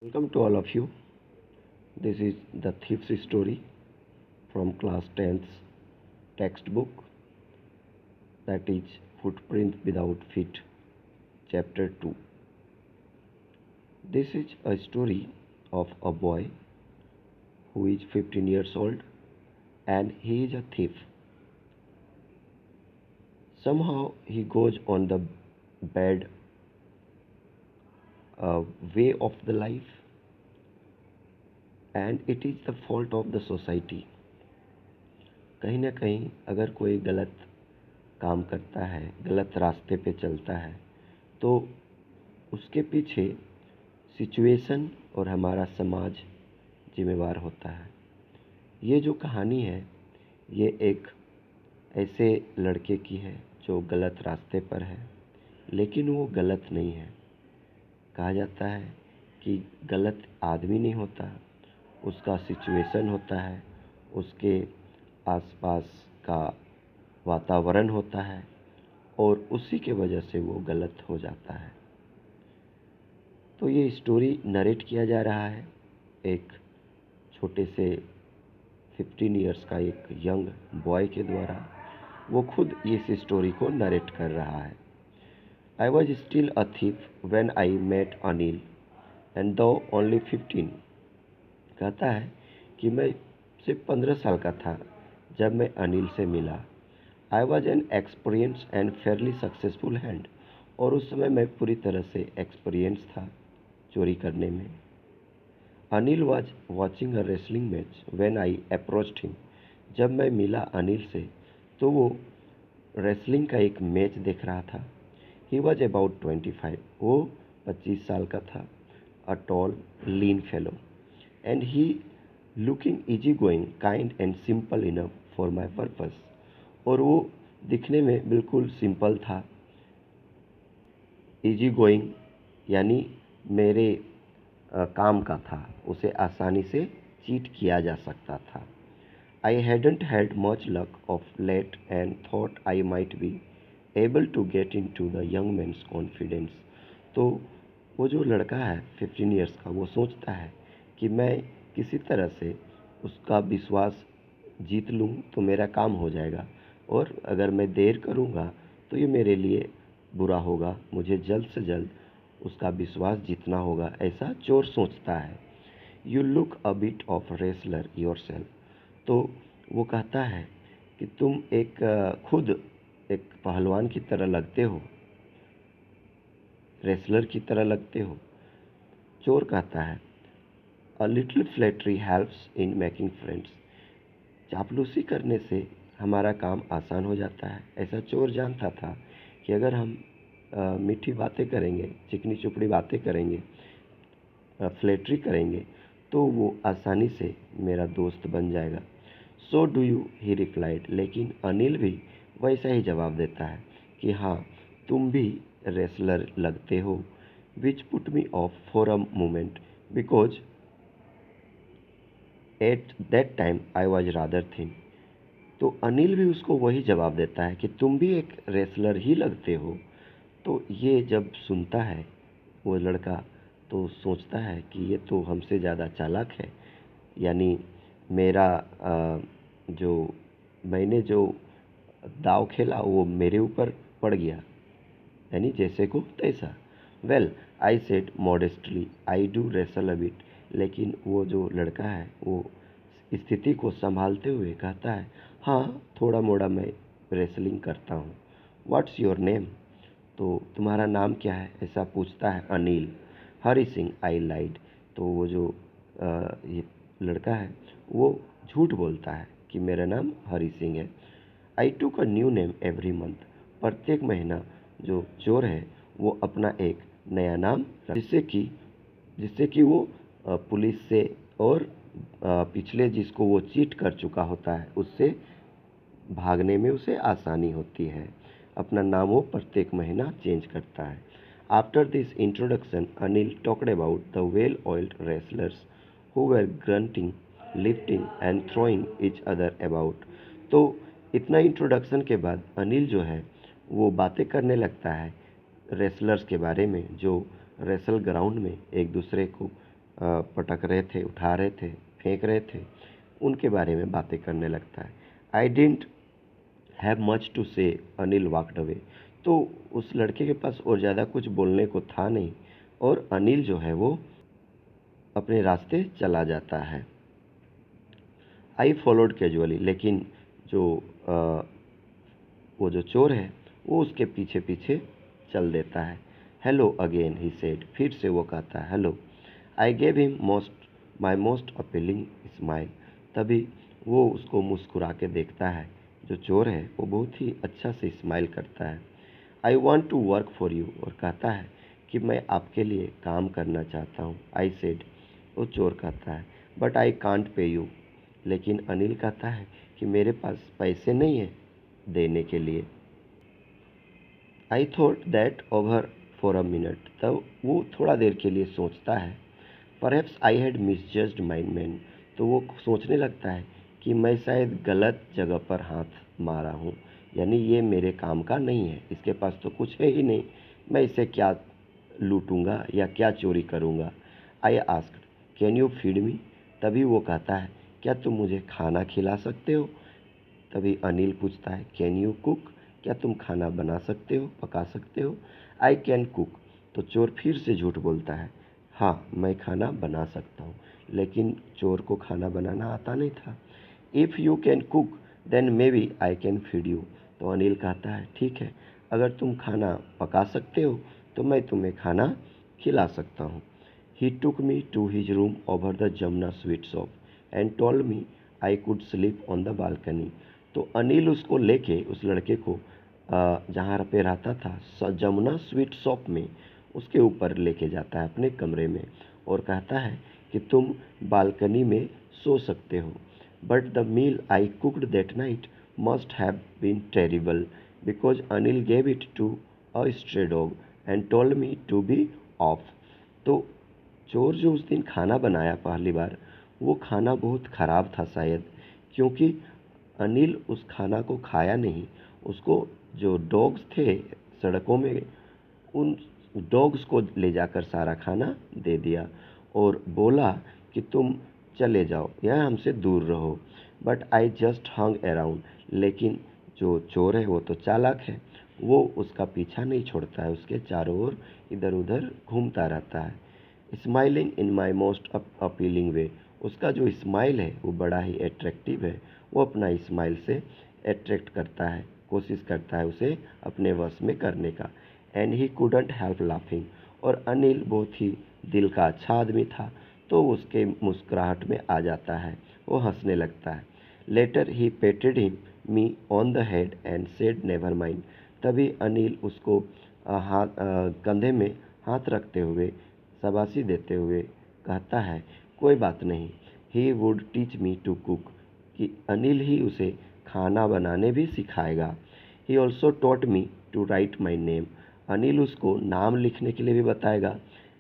Welcome to all of you. This is the thief's story from class 10th textbook, that is Footprint Without Feet, chapter 2. This is a story of a boy who is 15 years old and he is a thief. Somehow he goes on the bad way of the life, and it is the fault of the society. कहीं ना कहीं अगर कोई गलत काम करता है, गलत रास्ते पे चलता है, तो उसके पीछे सिचुएशन और हमारा समाज जिम्मेवार होता है। ये जो कहानी है, ये एक ऐसे लड़के की है जो गलत रास्ते पर है, लेकिन वो गलत नहीं है। कहा जाता है कि गलत आदमी नहीं होता, उसका सिचुएशन होता है, उसके आसपास का वातावरण होता है, और उसी के वजह से वो गलत हो जाता है। तो ये स्टोरी नरेट किया जा रहा है एक छोटे से 15 इयर्स का एक यंग बॉय के द्वारा। वो खुद इस स्टोरी को नरेट कर रहा है। I was still a thief when I met Anil and though only 15। कहता है कि मैं सिर्फ 15 साल का था जब मैं अनिल से मिला। I was an experience and Fairlie successful hand, और उस समय मैं पूरी तरह से एक्सपीरियंस था चोरी करने में। Anil was watching a wrestling match when I approached him. जब मैं मिला अनिल से तो वो रेसलिंग का एक मैच देख रहा था। He was about 25। वो 25 साल का था। A tall lean fellow and he looking easy going, kind and simple enough for my purpose. और वो दिखने में बिल्कुल सिंपल था। इजी गोइंग यानी मेरे काम का था, उसे आसानी से चीट किया जा सकता था। I hadn't had much luck of late and thought I might be able to get into the young man's confidence. तो वो जो लड़का है 15 ईयर्स का, वो सोचता है कि मैं किसी तरह से उसका विश्वास जीत लूँ तो मेरा काम हो जाएगा, और अगर मैं देर करूँगा तो ये मेरे लिए बुरा होगा। मुझे जल्द से जल्द उसका विश्वास जीतना होगा, ऐसा चोर सोचता है। You look a bit of wrestler your self. तो वो कहता है कि तुम एक खुद एक पहलवान की तरह लगते हो, रेसलर की तरह लगते हो। चोर कहता है a little flattery helps in making friends. चापलूसी करने से हमारा काम आसान हो जाता है। ऐसा चोर जानता था कि अगर हम मीठी बातें करेंगे, चिकनी चुपड़ी बातें करेंगे, फ्लैटरी करेंगे, तो वो आसानी से मेरा दोस्त बन जाएगा। So do you, he replied. लेकिन अनिल भी वैसा ही जवाब देता है कि हाँ, तुम भी रेसलर लगते हो। Which put me of for a moment because at that time I was rather thin. तो अनिल भी उसको वही जवाब देता है कि तुम भी एक रेसलर ही लगते हो। तो ये जब सुनता है वो लड़का, तो सोचता है कि ये तो हमसे ज़्यादा चालाक है। यानी मेरा जो मैंने जो दाव खेला वो मेरे ऊपर पड़ गया, यानी जैसे को तैसा। Well, I said modestly, I do wrestle a bit. लेकिन वो जो लड़का है वो स्थिति को संभालते हुए कहता है, हाँ, थोड़ा मोड़ा मैं रेसलिंग करता हूँ। What's your name? तो तुम्हारा नाम क्या है, ऐसा पूछता है अनिल। हरी सिंह, आई लाइड। तो वो जो ये लड़का है वो झूठ बोलता है कि मेरा नाम हरी सिंह है। I took a new name every month. प्रत्येक महीना जो चोर है वो अपना एक नया नाम जिससे कि वो पुलिस से और पिछले जिसको वो चीट कर चुका होता है उससे भागने में उसे आसानी होती है। अपना नाम वो प्रत्येक महीना चेंज करता है। After this introduction Anil talked about the well oiled wrestlers who were grunting, lifting and throwing each other about. तो इतना इंट्रोडक्शन के बाद अनिल जो है वो बातें करने लगता है रेसलर्स के बारे में, जो रेसल ग्राउंड में एक दूसरे को पटक रहे थे, उठा रहे थे, फेंक रहे थे, उनके बारे में बातें करने लगता है। I didn't have much to say, Anil walked away. तो उस लड़के के पास और ज़्यादा कुछ बोलने को था नहीं और अनिल जो है वो अपने रास्ते चला जाता है। आई फॉलोड कैजुअली, लेकिन जो वो जो चोर है वो उसके पीछे पीछे चल देता है। हेलो अगेन ही सेड, फिर से वो कहता है hello. I gave him my most appealing smile. तभी वो उसको मुस्कुरा के देखता है। जो चोर है वो बहुत ही अच्छा से स्माइल करता है। I want to work for you, और कहता है कि मैं आपके लिए काम करना चाहता हूँ। आई सेड, वो चोर कहता है, but I can't pay you. लेकिन अनिल कहता है कि मेरे पास पैसे नहीं है देने के लिए। I thought that over for a minute, तब वो थोड़ा देर के लिए सोचता है। Perhaps I had misjudged my man, तो वो सोचने लगता है कि मैं शायद गलत जगह पर हाथ मारा हूँ, यानी ये मेरे काम का नहीं है, इसके पास तो कुछ है ही नहीं, मैं इसे क्या लूटूंगा या क्या चोरी करूँगा। I asked, can you feed me. तभी वो कहता है, क्या तुम मुझे खाना खिला सकते हो। तभी अनिल पूछता है, कैन यू कुक, क्या तुम खाना बना सकते हो, पका सकते हो। आई कैन कुक, तो चोर फिर से झूठ बोलता है, हाँ मैं खाना बना सकता हूँ, लेकिन चोर को खाना बनाना आता नहीं था। If you can cook then maybe I can feed you, तो अनिल कहता है ठीक है, अगर तुम खाना पका सकते हो तो मैं तुम्हें खाना खिला सकता हूँ। He took me to his room over the Jamuna sweet shop and told me I could sleep on the balcony. तो अनिल उसको लेके, उस लड़के को जहाँ पे रहता था जमुना स्वीट शॉप में, उसके ऊपर लेके जाता है अपने कमरे में और कहता है कि तुम बालकनी में सो सकते हो। But the meal I cooked that night must have been terrible because Anil gave it to a stray dog and told me to be off. तो चोर जो उस दिन खाना बनाया पहली बार, वो खाना बहुत ख़राब था शायद, क्योंकि अनिल उस खाना को खाया नहीं, उसको जो डॉग्स थे सड़कों में, उन डॉग्स को ले जाकर सारा खाना दे दिया और बोला कि तुम चले जाओ या हमसे दूर रहो। But I just hung around, लेकिन जो चोर है वो तो चालाक है, वो उसका पीछा नहीं छोड़ता है, उसके चारों ओर इधर उधर घूमता रहता है। Smiling in my most appealing way, उसका जो स्माइल है वो बड़ा ही एट्रैक्टिव है, वो अपना स्माइल से एट्रैक्ट करता है, कोशिश करता है उसे अपने वश में करने का। And he couldn't help laughing, और अनिल बहुत ही दिल का अच्छा आदमी था, तो उसके मुस्कुराहट में आ जाता है, वो हंसने लगता है। Later he patted him me on the head and said never mind, तभी अनिल उसको कंधे में हाथ रखते हुए, शाबाशी देते हुए कहता है, कोई बात नहीं। He would teach me to cook, कि अनिल ही उसे खाना बनाने भी सिखाएगा। He also taught me to write my name, Anil उसको नाम लिखने के लिए भी बताएगा।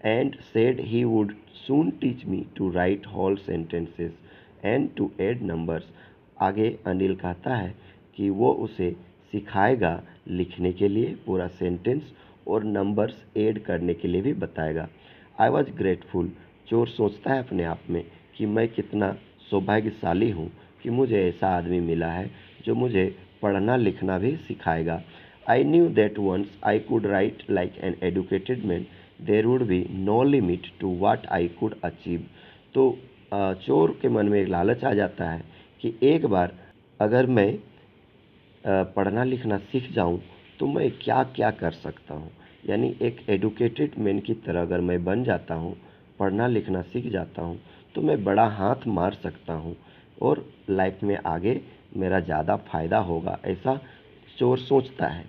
And said he would soon teach me to write whole sentences and to add numbers, आगे अनिल कहता है कि वो उसे सिखाएगा लिखने के लिए पूरा सेंटेंस और नंबर्स ऐड करने के लिए भी बताएगा। आई वॉज ग्रेटफुल, चोर सोचता है अपने आप में कि मैं कितना सौभाग्यशाली हूँ कि मुझे ऐसा आदमी मिला है जो मुझे पढ़ना लिखना भी सिखाएगा। I knew that once I could write like an educated man there would be no limit to what I could achieve. तो चोर के मन में एक लालच आ जाता है कि एक बार अगर मैं पढ़ना लिखना सीख जाऊं तो मैं क्या क्या कर सकता हूं, यानी एक एडुकेटेड मैन की तरह अगर मैं बन जाता हूं, पढ़ना लिखना सीख जाता हूं, तो मैं बड़ा हाथ मार सकता हूं और लाइफ में आगे मेरा ज़्यादा फायदा होगा, ऐसा चोर सोचता है।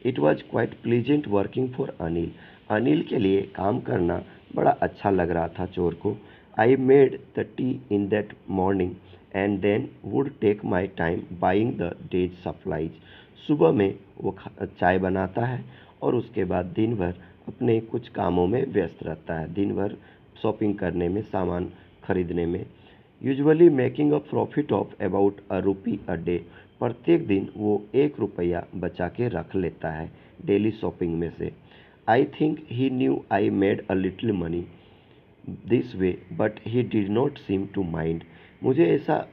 It was quite pleasant working for Anil, Anil के लिए काम करना बड़ा अच्छा लग रहा था चोर को। I made the tea in that morning and then would take my time buying the day's supplies, सुबह में वो चाय बनाता है और उसके बाद दिन भर अपने कुछ कामों में व्यस्त रहता है, दिन भर शॉपिंग करने में, सामान खरीदने में। Usually making a profit of about a rupee a day, प्रत्येक दिन वो 1 रुपया बचा के रख लेता है डेली शॉपिंग में से। I think he knew I made a little money, this way but he did not seem to mind. मुझे ऐसा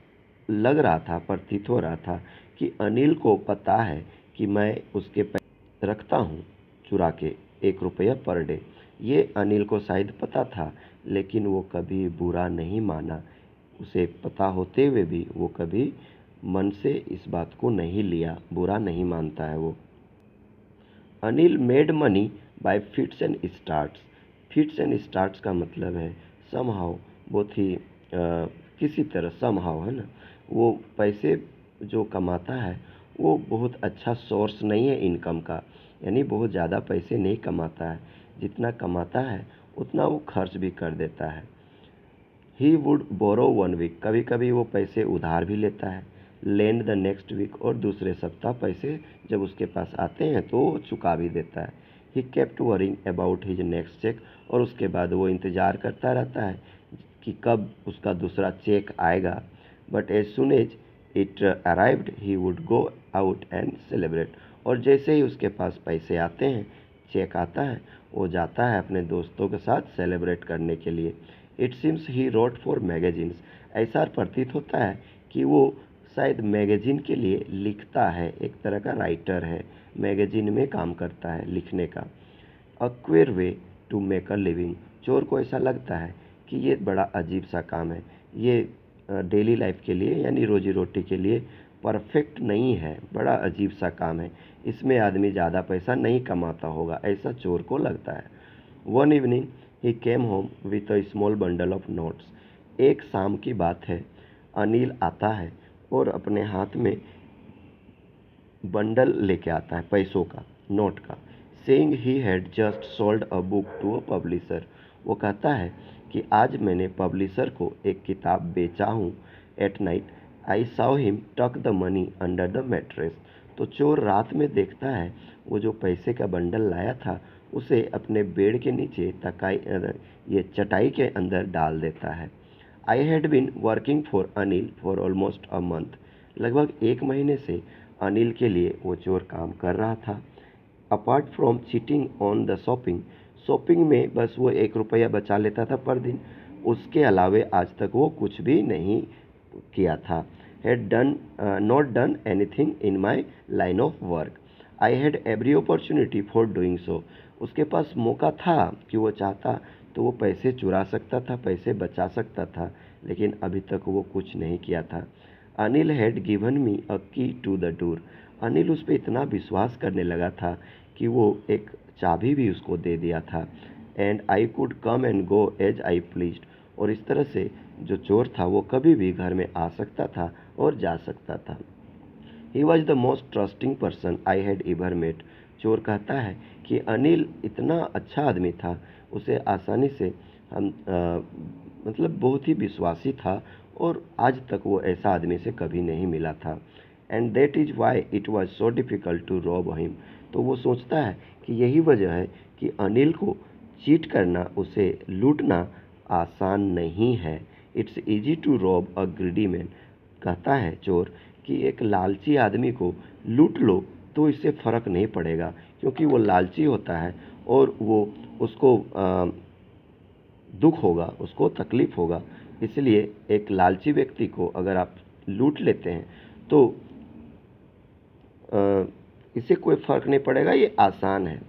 लग रहा था, प्रतीत हो रहा था कि अनिल को पता है कि मैं उसके पैसे रखता हूँ चुरा के, 1 रुपया पर डे। ये अनिल को शायद पता था, लेकिन वो कभी बुरा नहीं माना। उसे पता होते हुए भी वो कभी मन से इस बात को नहीं लिया, बुरा नहीं मानता है वो। Anil made money by fits and starts. Fits and starts का मतलब है समहाउ, बहुत ही किसी तरह, समहाउ है ना। वो पैसे जो कमाता है वो बहुत अच्छा सोर्स नहीं है इनकम का, यानी बहुत ज़्यादा पैसे नहीं कमाता है। जितना कमाता है उतना वो खर्च भी कर देता है। ही वुड बोरो 1 वीक, कभी कभी वो पैसे उधार भी लेता है। लेंड द नेक्स्ट वीक, और दूसरे सप्ताह पैसे जब उसके पास आते हैं तो वो चुका भी देता है। He kept worrying about his next cheque, और उसके बाद वो इंतज़ार करता रहता है कि कब उसका दूसरा चेक आएगा। But as soon as it arrived he would go out and celebrate, और जैसे ही उसके पास पैसे आते हैं, चेक आता है, वो जाता है अपने दोस्तों के साथ सेलिब्रेट करने के लिए। It seems he wrote for magazines, ऐसा प्रतीत होता है कि वो शायद मैगजीन के लिए लिखता है, एक तरह का राइटर है, मैगजीन में काम करता है लिखने का। A queer way to make a living, चोर को ऐसा लगता है कि ये बड़ा अजीब सा काम है, ये डेली लाइफ के लिए यानी रोजी रोटी के लिए परफेक्ट नहीं है, बड़ा अजीब सा काम है, इसमें आदमी ज़्यादा पैसा नहीं कमाता होगा, ऐसा चोर को लगता है। One evening he came home with a small bundle of notes. एक शाम की बात है, अनिल आता है और अपने हाथ में बंडल लेके आता है पैसों का, नोट का। Saying he had just sold a book to a publisher, वो कहता है कि आज मैंने पब्लिशर को एक किताब बेचा हूँ। At night I saw him tuck the money under the mattress, तो चोर रात में देखता है वो जो पैसे का बंडल लाया था उसे अपने बेड के नीचे ये चटाई के अंदर डाल देता है। I had been working for Anil for almost a month, लगभग 1 महीने से अनिल के लिए वो चोर काम कर रहा था। Apart from cheating on the shopping, shopping में बस वो 1 रुपया बचा लेता था पर दिन, उसके अलावे आज तक वो कुछ भी नहीं किया था। Had done not done anything in my line of work, I had every opportunity for doing so, उसके पास मौका था कि वो चाहता तो वो पैसे चुरा सकता था, पैसे बचा सकता था, लेकिन अभी तक वो कुछ नहीं किया था। अनिल हैड गिवन मी अ की टू द डोर, अनिल उस पर इतना विश्वास करने लगा था कि वो एक चाबी भी उसको दे दिया था। And I could come and go as I pleased, और इस तरह से जो चोर था वो कभी भी घर में आ सकता था और जा सकता था। He was the most trusting person I had ever met, चोर कहता है कि अनिल इतना अच्छा आदमी था, उसे आसानी से हम मतलब बहुत ही विश्वासी था, और आज तक वो ऐसा आदमी से कभी नहीं मिला था। And that is why it was so difficult to rob him, तो वो सोचता है कि यही वजह है कि अनिल को चीट करना, उसे लूटना आसान नहीं है। It's easy to rob a greedy man, कहता है चोर कि एक लालची आदमी को लूट लो तो इससे फ़र्क नहीं पड़ेगा, क्योंकि वो लालची होता है और वो उसको दुख होगा, उसको तकलीफ़ होगा। इसलिए एक लालची व्यक्ति को अगर आप लूट लेते हैं तो इससे कोई फ़र्क नहीं पड़ेगा, ये आसान है।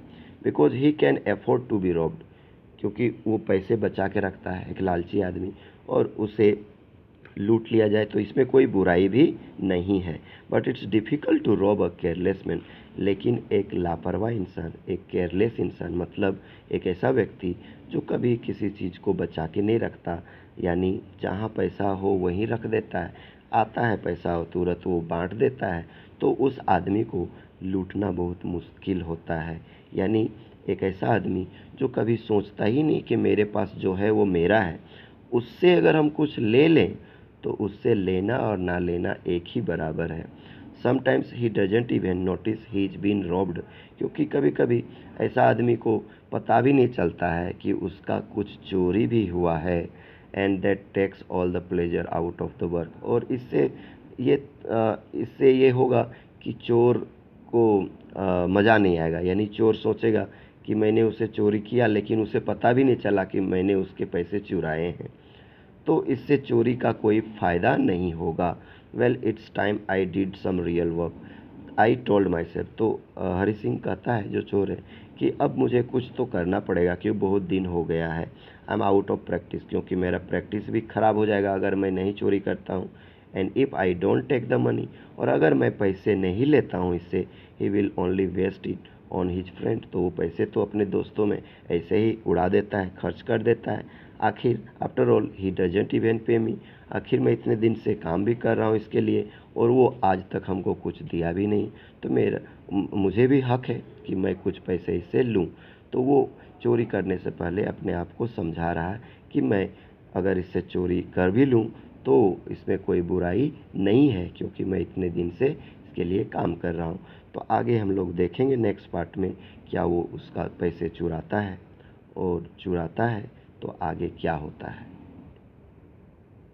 Because he can afford to be robbed, क्योंकि वो पैसे बचा के रखता है एक लालची आदमी, और उसे लूट लिया जाए तो इसमें कोई बुराई भी नहीं है। But it's difficult to rob a careless man, लेकिन एक लापरवाह इंसान, एक केयरलेस इंसान मतलब एक ऐसा व्यक्ति जो कभी किसी चीज़ को बचा के नहीं रखता, यानी जहाँ पैसा हो वहीं रख देता है, आता है पैसा तुरंत वो बांट देता है, तो उस आदमी को लूटना बहुत मुश्किल होता है। यानी एक ऐसा आदमी जो कभी सोचता ही नहीं कि मेरे पास जो है वो मेरा है, उससे अगर हम कुछ ले लें तो उससे लेना और ना लेना एक ही बराबर है। Sometimes he doesn't even notice he is been robbed, क्योंकि कभी कभी ऐसा आदमी को पता भी नहीं चलता है कि उसका कुछ चोरी भी हुआ है। And that takes all the pleasure out of the work, और इससे ये होगा कि चोर को मज़ा नहीं आएगा, यानी चोर सोचेगा कि मैंने उसे चोरी किया, लेकिन उसे पता भी नहीं चला कि मैंने उसके पैसे चुराए हैं, तो इससे चोरी का कोई फ़ायदा नहीं होगा। Well it's time I did some real work, I told myself. तो हरी सिंह कहता है, जो चोर है, कि अब मुझे कुछ तो करना पड़ेगा, क्योंकि बहुत दिन हो गया है। I am out of practice, क्योंकि मेरा प्रैक्टिस भी ख़राब हो जाएगा अगर मैं नहीं चोरी करता हूँ। And if I don't take the money, और अगर मैं पैसे नहीं लेता हूँ इससे, he will only waste it on his friend, तो वो पैसे तो अपने दोस्तों में ऐसे ही उड़ा देता है, खर्च कर देता है। आखिर after all he doesn't even पे मी, आखिर मैं इतने दिन से काम भी कर रहा हूँ इसके लिए, और वो आज तक हमको कुछ दिया भी नहीं, तो मुझे भी हक है कि मैं कुछ पैसे इससे लूँ। तो वो चोरी करने से पहले अपने आप को समझा रहा है कि मैं अगर इससे चोरी कर भी लूँ तो इसमें कोई बुराई नहीं है, क्योंकि मैं इतने दिन से इसके लिए काम कर रहा हूँ। तो आगे हम लोग देखेंगे नेक्स्ट पार्ट में, क्या वो उसका पैसे चुराता है, और चुराता है तो आगे क्या होता है।